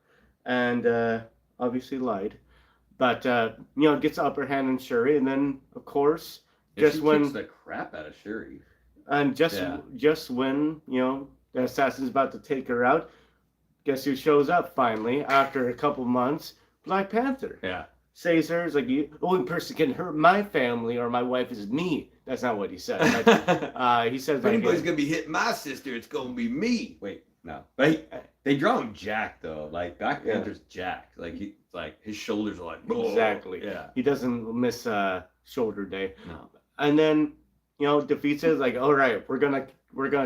and obviously lied. But gets the upper hand in Shuri, and then of course. Just when kicks the crap out of Shuri, and just when the assassin's about to take her out, guess who shows up finally after a couple months? Black Panther. Yeah, saves her. It's like, the only person can hurt my family or my wife is me. That's not what he said. He says, if anybody's gonna be hitting my sister, it's gonna be me. Wait, no, they draw him jacked though. Like Black Panther's jacked. Like his shoulders are like exactly. Yeah, he doesn't miss shoulder day. No. And then, defeats it, like, all right, we're gonna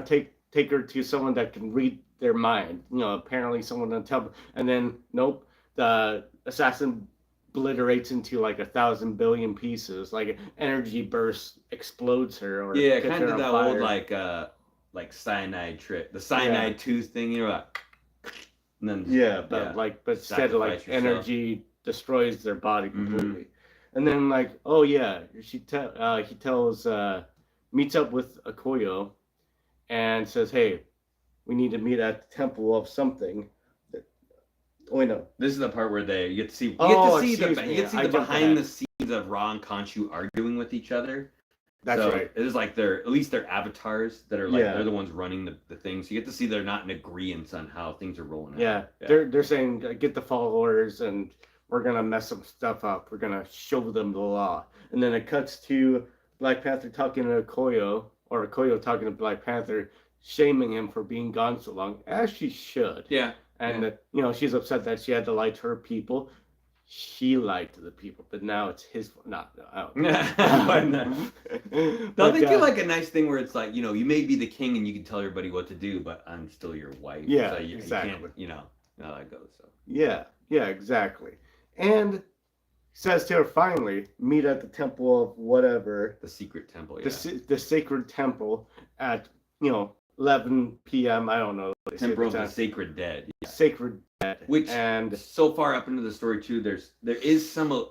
take her to someone that can read their mind. Apparently someone to tell. And then, nope, the assassin obliterates into like 1,000 billion pieces. Like energy burst explodes her. Or kind of that old like cyanide trick, the cyanide tooth thing. Like, and then but instead of like energy destroys their body completely. And then, like, oh yeah, he tells, meets up with Okoyo, and says, "Hey, we need to meet at the temple of something." Oh, wait, no. This is the part where you get to see the behind the scenes of Ra and Khonshu arguing with each other. That's right. It is like at least their avatars that are like they're the ones running the thing. So you get to see they're not in agreement on how things are rolling out. Yeah. They're saying get the followers and we're gonna mess some stuff up. We're gonna show them the law. And then it cuts to Black Panther talking to Okoyo, or Okoyo talking to Black Panther, shaming him for being gone so long, as she should. Yeah. And she's upset that she had to lie to her people. She lied to the people, but now it's his. No, I don't. Don't they feel like a nice thing where it's like, you may be the king and you can tell everybody what to do, but I'm still your wife. Yeah, so exactly. You can't, how that goes. So. Yeah, exactly. And says to her, finally, meet at the temple of whatever. The secret temple, The sacred temple at, 11 p.m. I don't know. Temple of the Sacred Dead. Yeah. Sacred Dead. And so far up into the story too, there is some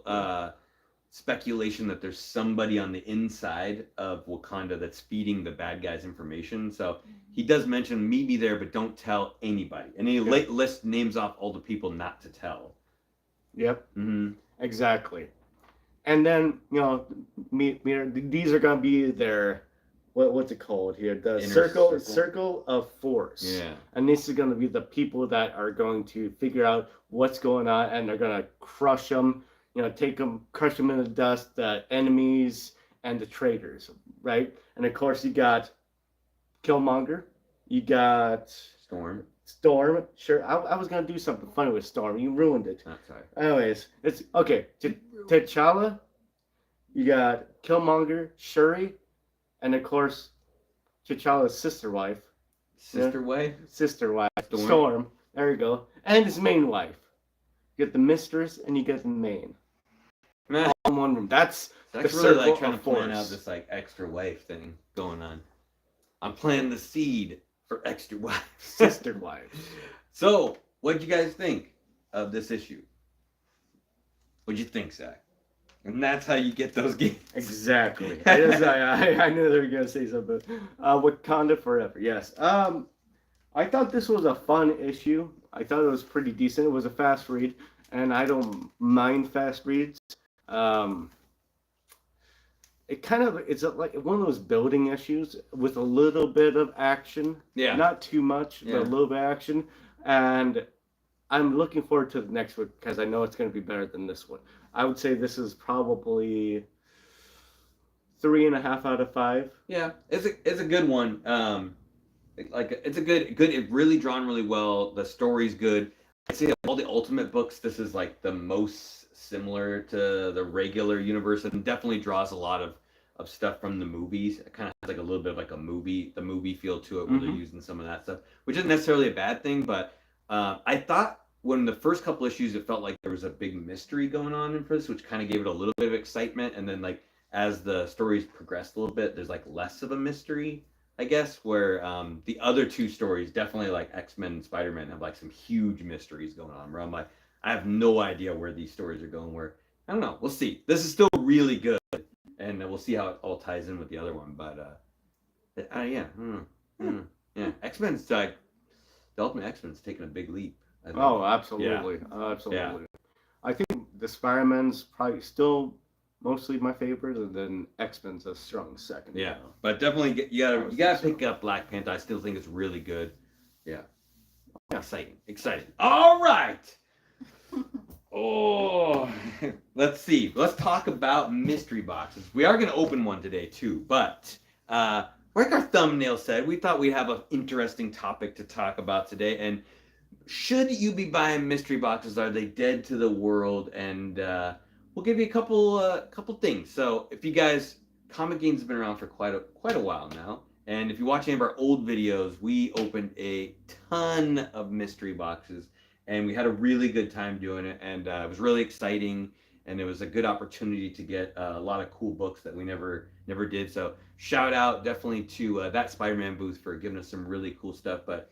speculation that there's somebody on the inside of Wakanda that's feeding the bad guys information. So he does mention meet me there, but don't tell anybody. And he lists names off all the people not to tell. Yep. Mm-hmm. Exactly. And then these are gonna be their what's it called here? The circle of force. Yeah. And this is gonna be the people that are going to figure out what's going on, and they're gonna crush them. Crush them in the dust. The enemies and the traitors, right? And of course you got Killmonger. You got Storm. Sure. I was gonna do something funny with Storm. You ruined it. Oh, sorry. Anyways, it's okay. T'Challa. You got Killmonger, Shuri, and of course T'Challa's sister wife. Sister Way? Sister wife. Storm. Storm. There you go. And his main wife. You get the mistress and you get the main. Man, All in one room. That's it's the really circle like trying to of plan force. out this like extra wife thing going on. I'm planting the seed for extra wives. Sister wives. So, what'd you guys think of this issue? What'd you think, Zach? And that's how you get those games. Exactly. I knew they were gonna say something. Wakanda Forever. Yes. I thought this was a fun issue. I thought it was pretty decent. It was a fast read, and I don't mind fast reads. It's like one of those building issues with a little bit of action. Yeah. Not too much, but a little bit of action. And I'm looking forward to the next one because I know it's going to be better than this one. I would say this is probably 3.5 out of 5. Yeah, it's a good one. It's a good. It really drawn really well. The story's good. I'd say of all the Ultimate books, this is like the most similar to the regular universe, and definitely draws a lot of stuff from the movies. It kind of has like a little bit of like the movie feel to it, where they're using some of that stuff, which isn't necessarily a bad thing. But I thought when the first couple issues, it felt like there was a big mystery going on in this, which kind of gave it a little bit of excitement, and then like as the stories progressed a little bit, there's like less of a mystery, I guess, where the other two stories, definitely like X-Men and Spider-Man, have like some huge mysteries going on, where I'm like, I have no idea where these stories are going, where, I don't know, we'll see. This is still really good, and we'll see how it all ties in with the other one, but yeah, yeah, X-Men's like, the Ultimate X-Men's taking a big leap. Oh, absolutely. Yeah. Absolutely. Yeah. I think the Spider-Man's probably still mostly my favorite, and then X-Men's a strong second. Yeah, but definitely you gotta pick up Black Panther. I still think it's really good. Yeah, exciting. All right. Oh, let's see. Let's talk about mystery boxes. We are gonna open one today too, but like our thumbnail said, we thought we'd have an interesting topic to talk about today. And should you be buying mystery boxes? Are they dead to the world? And we'll give you a couple things. So if you guys, ComicGains has been around for quite a while now, and if you watch any of our old videos, we opened a ton of mystery boxes, and we had a really good time doing it, and it was really exciting, and it was a good opportunity to get a lot of cool books that we never did. So shout out definitely to that Spider-Man booth for giving us some really cool stuff. But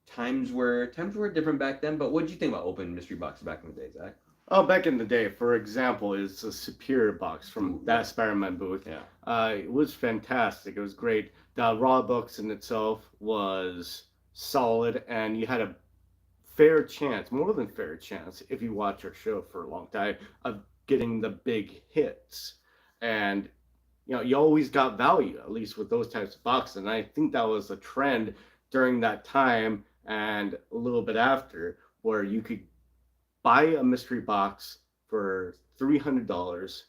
times were different back then. But what did you think about opening mystery boxes back in the day, Zach? Oh, back in the day, for example, is a Superior box from that Spider-Man booth. Yeah. It was fantastic. It was great. The raw box in itself was solid, and you had a fair chance, more than fair chance, if you watch our show for a long time, of getting the big hits. And you always got value, at least with those types of boxes. And I think that was a trend during that time and a little bit after, where you could buy a mystery box for $300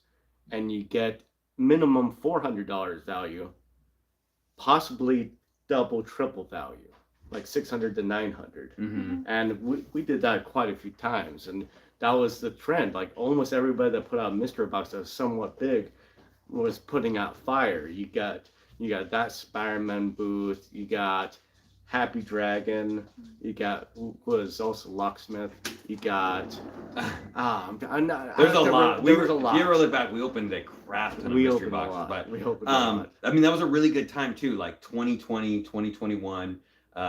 and you get minimum $400 value, possibly double, triple value, like 600 to 900. And we did that quite a few times, and that was the trend. Like almost everybody that put out a mystery box that was somewhat big was putting out fire. You got that Spider-Man booth, you got Happy Dragon, you got was also Locksmith, you got there's a lot. If you ever look back, we opened a crap ton of mystery boxes, but we opened a lot. I mean, that was a really good time too, like 2020, 2021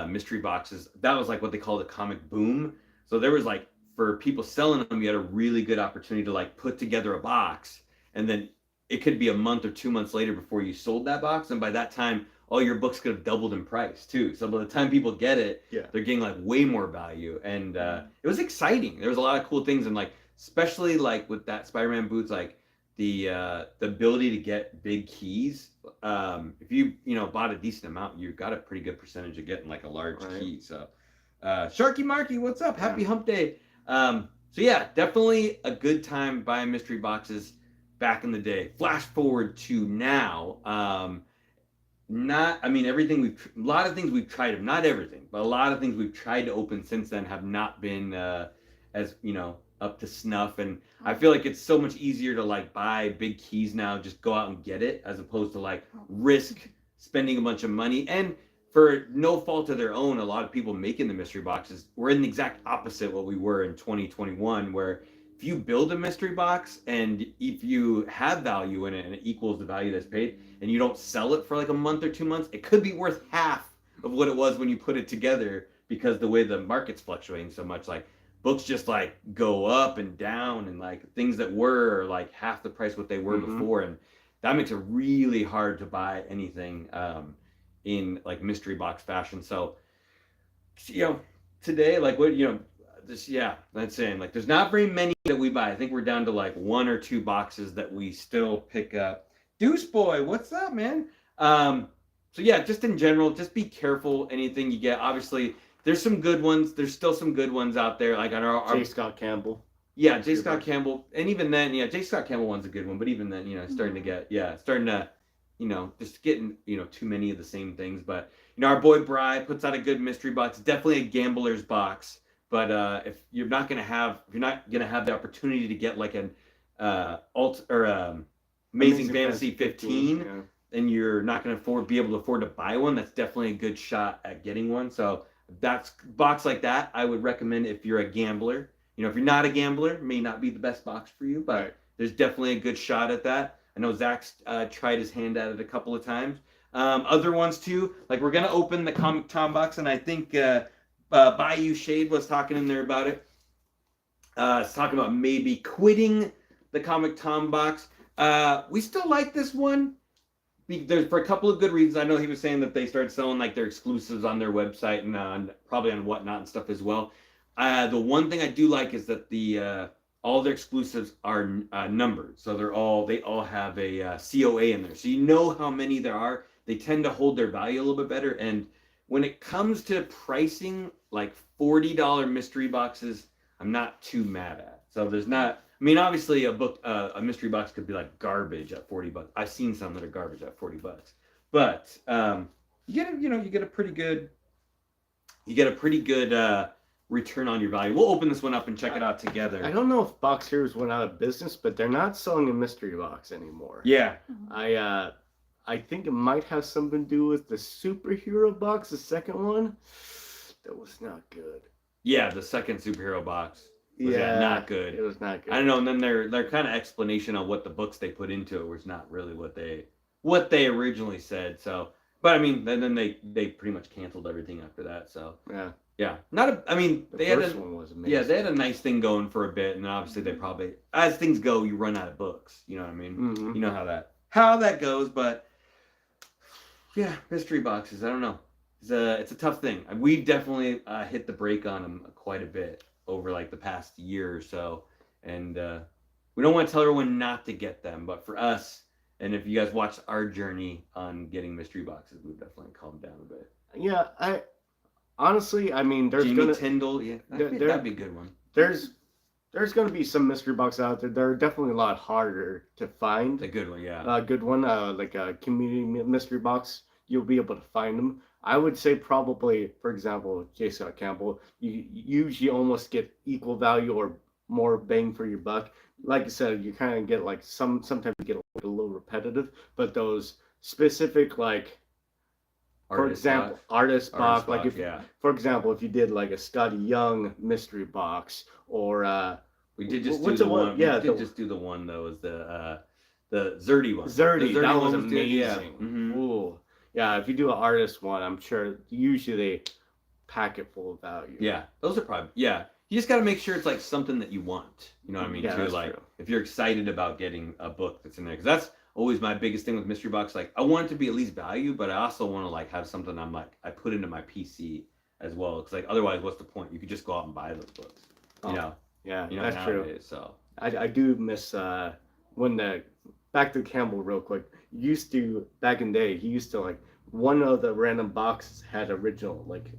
mystery boxes. That was like what they call the comic boom. So there was like, for people selling them, you had a really good opportunity to like put together a box, and then it could be a month or 2 months later before you sold that box, and by that time all your books could have doubled in price too. So by the time people get it, they're getting like way more value, and it was exciting. There was a lot of cool things, and like especially like with that Spider-Man booth, like the ability to get big keys. If you bought a decent amount, you got a pretty good percentage of getting like a large key. So Sharky Marky, what's up? Happy Hump Day. So yeah, definitely a good time buying mystery boxes back in the day. Flash forward to now. A lot of things we've tried, not everything, but a lot of things we've tried to open since then have not been as up to snuff. And I feel like it's so much easier to like buy big keys now, just go out and get it, as opposed to like risk spending a bunch of money, and for no fault of their own, a lot of people making the mystery boxes were in the exact opposite what we were in 2021, where if you build a mystery box and if you have value in it and it equals the value that's paid, and you don't sell it for like a month or 2 months, it could be worth half of what it was when you put it together, because the way the market's fluctuating so much, like books just like go up and down, and like things that were like half the price what they were before, and that makes it really hard to buy anything in like mystery box fashion. So today, like what this, that's saying, like there's not very many that we buy. I think we're down to like 1 or 2 boxes that we still pick up. Deuce Boy, what's up, man? So just in general, just be careful anything you get. Obviously, there's some good ones. There's still some good ones out there, like on our J. Scott Campbell. Yeah, J. Scott Campbell, and even then, J. Scott Campbell one's a good one. But even then, starting to just getting too many of the same things. But our boy Bry puts out a good mystery box. Definitely a gambler's box. But if you're not gonna have the opportunity to get like an Amazing Fantasy 15, and you're not gonna be able to afford to buy one, that's definitely a good shot at getting one. So that's box like that, I would recommend if you're a gambler. If you're not a gambler, may not be the best box for you, but there's definitely a good shot at that. I know Zach's tried his hand at it a couple of times. Other ones too, like we're gonna open the Comic Tom box, and I think Bayou Shade was talking in there about it. It's talking about maybe quitting the Comic Tom box. We still like this one. There's for a couple of good reasons. I know he was saying that they started selling like their exclusives on their website and probably on Whatnot and stuff as well. The one thing I do like is that the all their exclusives are numbered, so they all have a COA in there, so you know how many there are. They tend to hold their value a little bit better, and when it comes to pricing, like $40 mystery boxes, I'm not too mad at. So there's not. I mean, obviously a mystery box could be like garbage at $40. I've seen some that are garbage at $40, but you get a pretty good return on your value. We'll open this one up and check it out together. I don't know if Box Heroes went out of business, but they're not selling a mystery box anymore. Yeah. I think it might have something to do with the superhero box, the second one. That was not good. Yeah, the second superhero box was not good. It was not good. I don't know, and then their kind of explanation on what the books they put into it was not really what they originally said. So, but I mean, then they pretty much canceled everything after that. So yeah, the first one was amazing. Yeah, they had a nice thing going for a bit, and obviously they probably, as things go, you run out of books. You know what I mean? Mm-hmm. You know how that goes, but yeah, mystery boxes. I don't know. It's a tough thing. We've definitely hit the brake on them quite a bit over like the past year or so, and we don't want to tell everyone not to get them, but for us, and if you guys watched our journey on getting mystery boxes, we've definitely calmed down a bit. Yeah, honestly, I mean, there's Jamie Tyndall, that'd be a good one. There's going to be some mystery boxes out there. They're definitely a lot harder to find. A good one, yeah. A good one, like a community mystery box. You'll be able to find them. I would say probably, for example, J. Scott Campbell, you usually almost get equal value or more bang for your buck. Like I said, you kind of get like sometimes you get a little repetitive, but those specific like, for example, artist box, like if, for example, if you did like a Scotty Young mystery box, or we did just do the one. Yeah, we did just do the one though. Was the Zerdy one? Zerdy, that was amazing. Yeah. Mm-hmm. Ooh. Yeah, if you do an artist one, I'm sure usually they pack it full of value. Yeah, those are probably, you just got to make sure it's like something that you want. You know what I mean? Yeah, too, like true. If you're excited about getting a book that's in there, because that's always my biggest thing with mystery box. Like I want it to be at least value, but I also want to like have something I put into my PC as well. Because like otherwise, what's the point? You could just go out and buy those books. Yeah, that's nowadays, true. So I do miss when back to Campbell real quick. Used to back in the day, he used to like one of the random boxes had original like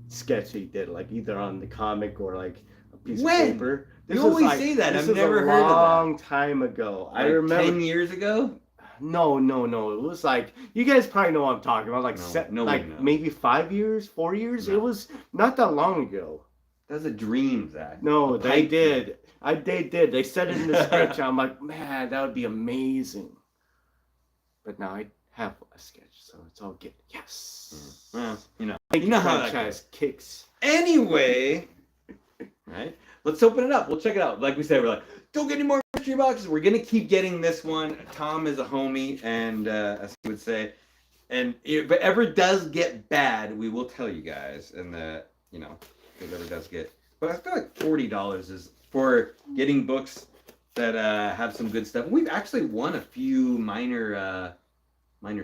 sketch he did, like either on the comic or like a piece of paper. You always say that. I've never heard of that. Long time ago. Like I remember 10 years ago. No. It was like, you guys probably know what I'm talking about. Like maybe 5 years, 4 years. No. It was not that long ago. That's a dream, Zach. No, they did. They did. They said it in the script. I'm like, man, that would be amazing. But now I have a sketch, so it's all good. Yes. Well, you know how that franchise goes. kicks. Anyway, right? Let's open it up. We'll check it out. Like we said, we're like, don't get any more mystery boxes. We're gonna keep getting this one. Tom is a homie, and as he would say, and if it ever does get bad, we will tell you guys. And if it ever does get, but I feel like $40 is for getting books that have some good stuff. We've actually won a few minor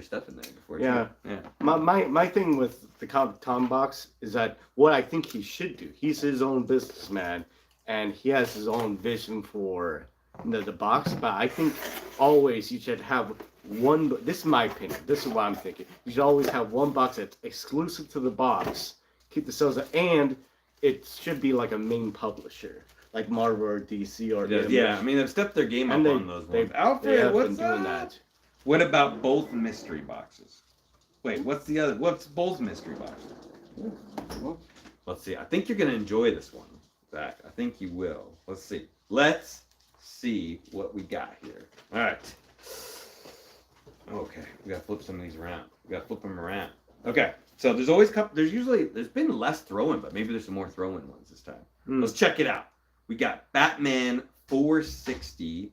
stuff in there before. Yeah. Too. Yeah. My thing with the Tom box is that what I think he should do. He's his own businessman, and he has his own vision for the box. But I think always you should have one. This is my opinion. This is what I'm thinking. You should always have one box that's exclusive to the box. Keep the sales, and it should be like a main publisher, like Marvel or DC or yeah. I mean, they've stepped their game up on those ones. Alfred, what's doing that? What about both mystery boxes? Wait, what's both mystery boxes? Let's see. I think you're gonna enjoy this one, Zach. I think you will. Let's see. Let's see what we got here. All right. Okay, we gotta flip some of these around. We gotta flip them around. Okay. So there's been less throw-in, but maybe there's some more throw-in ones this time. Let's check it out. We got Batman 460.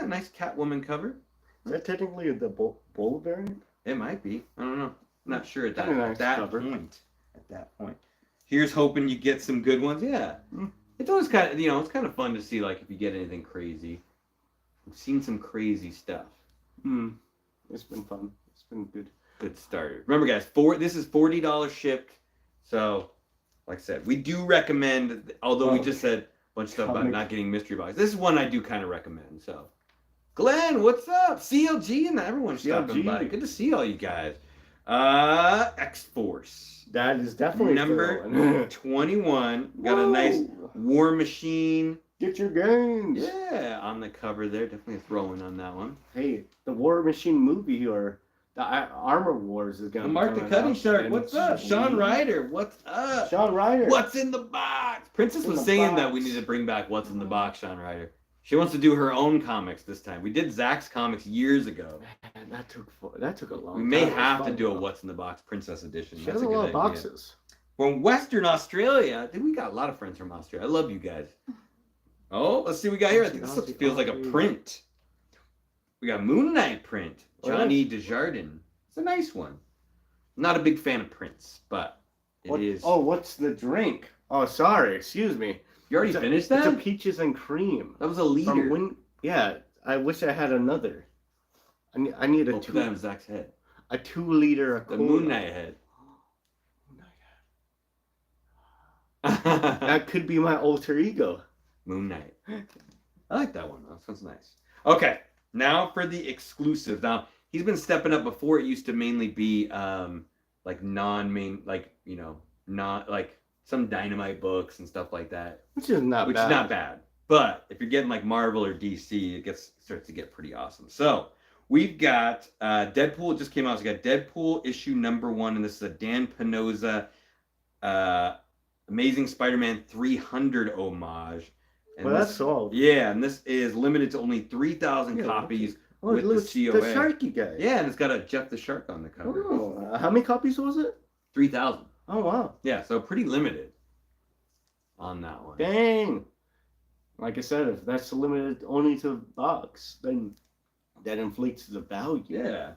Nice Catwoman cover. Is that technically the Bull variant? It might be. I don't know. I'm not sure at that point. At that point. Here's hoping you get some good ones. Yeah. It's always kind of, it's kind of fun to see, like, if you get anything crazy. We've seen some crazy stuff. It's been fun. It's been good. Good start. Remember, guys, this is $40 shipped. So, like I said, we do recommend, although we just said a bunch of stuff about not getting mystery boxes. This is one I do kind of recommend. So, Glenn, what's up? CLG and everyone's stopping by. Good to see all you guys. X-Force. That is definitely number 21. Got a nice War Machine. Get your gains. Yeah, on the cover there. Definitely a throw-in on that one. Hey, the War Machine movie or the Armor Wars is going to Mark the Cutting Shark. What's up? Sean Ryder. What's up? Sean Ryder. What's in the box? Princess was saying that we need to bring back What's in the Box, Sean Ryder. She wants to do her own comics this time. We did Zach's comics years ago. Man, that took a long time. We may have to do a What's in the Box Princess edition. She has a lot of boxes. From Western Australia. Dude, we got a lot of friends from Australia. I love you guys. Oh, let's see what we got here. I think this feels like a print. We got Moon Knight print. Johnny Desjardins. It's a nice one. Not a big fan of prints, but it is. Oh, what's the drink? Oh, sorry. Excuse me. You already finished that? It's a peaches and cream. That was a liter. Yeah, I wish I had another. I need a put that on Zach's head. A 2 liter. The Moon Knight head. That could be my alter ego. Moon Knight. I like that one. That sounds nice. Okay, now for the exclusive. Now he's been stepping up. Before it used to mainly be like non-main, like not like some Dynamite books and stuff like that. Which is not bad. But if you're getting like Marvel or DC, it starts to get pretty awesome. So we've got Deadpool. It just came out. So we got Deadpool issue number 1, and this is a Dan Penoza Amazing Spider-Man 300 homage. And that's all. Yeah, and this is limited to only 3,000 copies with the COA. The Sharky guy. Yeah, and it's got a Jeff the Shark on the cover. Oh, how many copies was it? 3,000. Oh, wow. Yeah, so pretty limited on that one. Dang. Like I said, if that's limited only to the box, then that inflates the value. Yeah.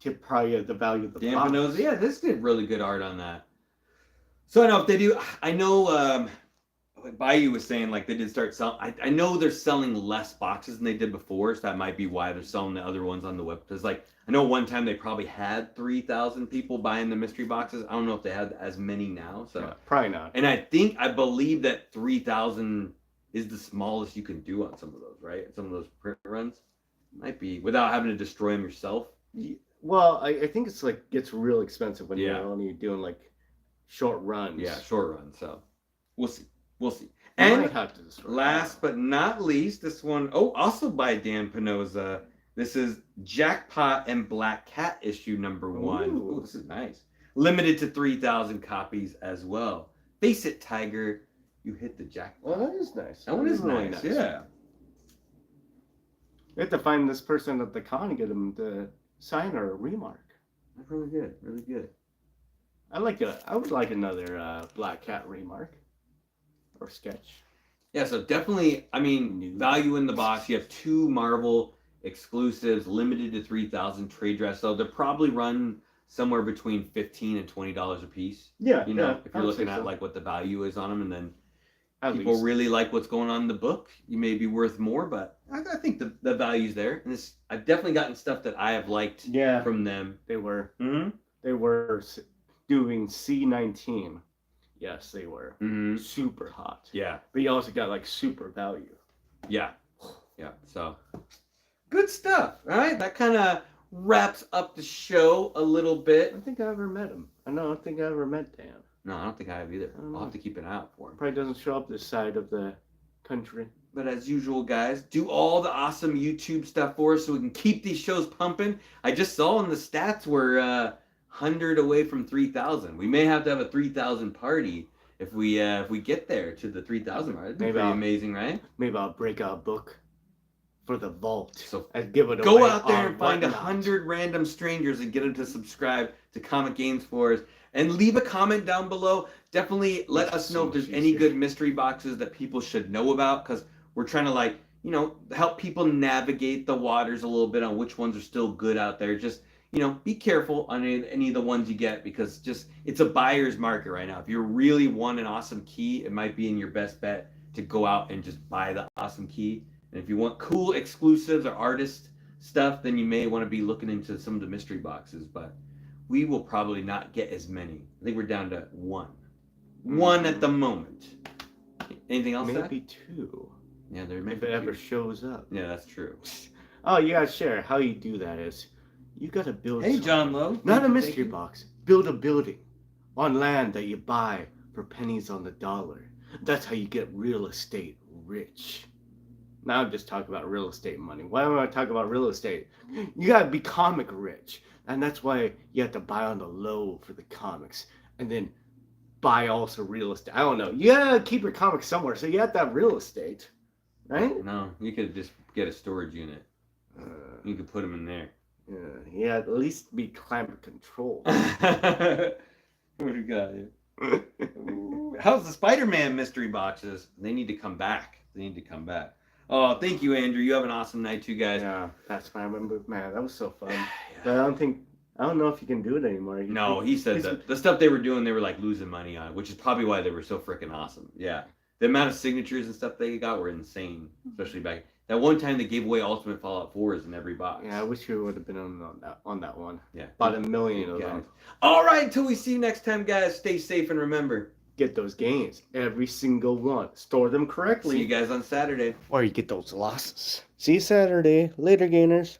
To probably the value of the Dan box. Penoza, yeah, this did really good art on that. So I know if they do, I know Bayou was saying like they did start selling. I know they're selling less boxes than they did before, so that might be why they're selling the other ones on the web. Because like I know one time they probably had 3,000 people buying the mystery boxes. I don't know if they have as many now. So yeah, probably not. And I believe that 3,000 is the smallest you can do on some of those, right? Some of those print runs might be without having to destroy them yourself. Well, I think it's like gets real expensive when you're only doing like short runs. Yeah, short runs. So we'll see. We'll see. And last but not least, this one, also by Dan Penoza. This is Jackpot and Black Cat issue number 1. Ooh, this is nice. Limited to 3,000 copies as well. Face it, Tiger. You hit the jackpot. Well, that is nice. That one is really nice. Yeah. We have to find this person at the con and get him to sign or remark. That's really good. Really good. I would like another Black Cat remark or sketch. Yeah, so definitely, I mean, value in the box. You have 2 Marvel exclusives, limited to 3,000 trade dress. So they'll probably run somewhere between $15 and $20 a piece. Yeah, you know, yeah, if you're I would looking say at so. like what the value is on them, and then At people least. really like what's going on in the book, you may be worth more, but I think the value's there. And this, I've definitely gotten stuff that I have liked Yeah, from them. they were. Mm-hmm. They were doing C19. Yes, they were. Mm-hmm. Super hot. Yeah. But you also got like super value. Yeah. Yeah. So good stuff. All right. That kind of wraps up the show a little bit. I don't think I ever met him. I don't think I ever met Dan. No, I don't think I have either. I'll have to keep an eye out for him. Probably doesn't show up this side of the country. But as usual, guys, do all the awesome YouTube stuff for us so we can keep these shows pumping. I just saw in the stats we're 100 away from 3,000. We may have to have a 3,000 party if we get there to the 3,000 mark. That'd be pretty amazing, right? Maybe I'll break out a book for the vault. So and give it away. Go out there and find 100 random strangers and get them to subscribe to ComicGains for us. And leave a comment down below. Definitely let us know if there's any good mystery boxes that people should know about, because we're trying to help people navigate the waters a little bit on which ones are still good out there. Just, be careful on any of the ones you get, because it's a buyer's market right now. If you really want an awesome key, it might be in your best bet to go out and just buy the awesome key. And if you want cool exclusives or artist stuff, then you may want to be looking into some of the mystery boxes, but we will probably not get as many. I think we're down to 1. 1 at the moment. Anything else? Maybe 2. Yeah, there may if be it ever 2. shows up. Yeah, that's true. Oh, you gotta share. How you do that is, you gotta build. Hey, John Lowe. Not a mystery box. Build a building on land that you buy for pennies on the dollar. That's how you get real estate rich. Now I'm just talking about real estate money. Why am I talking about real estate? You gotta be comic rich. And that's why you have to buy on the low for the comics. And then buy also real estate. I don't know. You gotta keep your comics somewhere, so you have to have real estate. Right? No, you could just get a storage unit. You could put them in there. Yeah, at least be climate controlled. What do you got here? How's the Spider-Man mystery boxes? They need to come back. Oh, thank you, Andrew. You have an awesome night too, guys. Yeah, that's my remember. Man, that was so fun. But I don't know if you can do it anymore. No, he said that the stuff they were doing, they were like losing money on, which is probably why they were so freaking awesome. Yeah, the amount of signatures and stuff they got were insane, especially back that one time they gave away Ultimate Fallout 4s in every box. Yeah, I wish you would have been on that one. Yeah, about 1 million of them. All right, until we see you next time, guys. Stay safe and remember, get those gains, every single one. Store them correctly. See you guys on Saturday. Or you get those losses. See you Saturday. Later, gainers.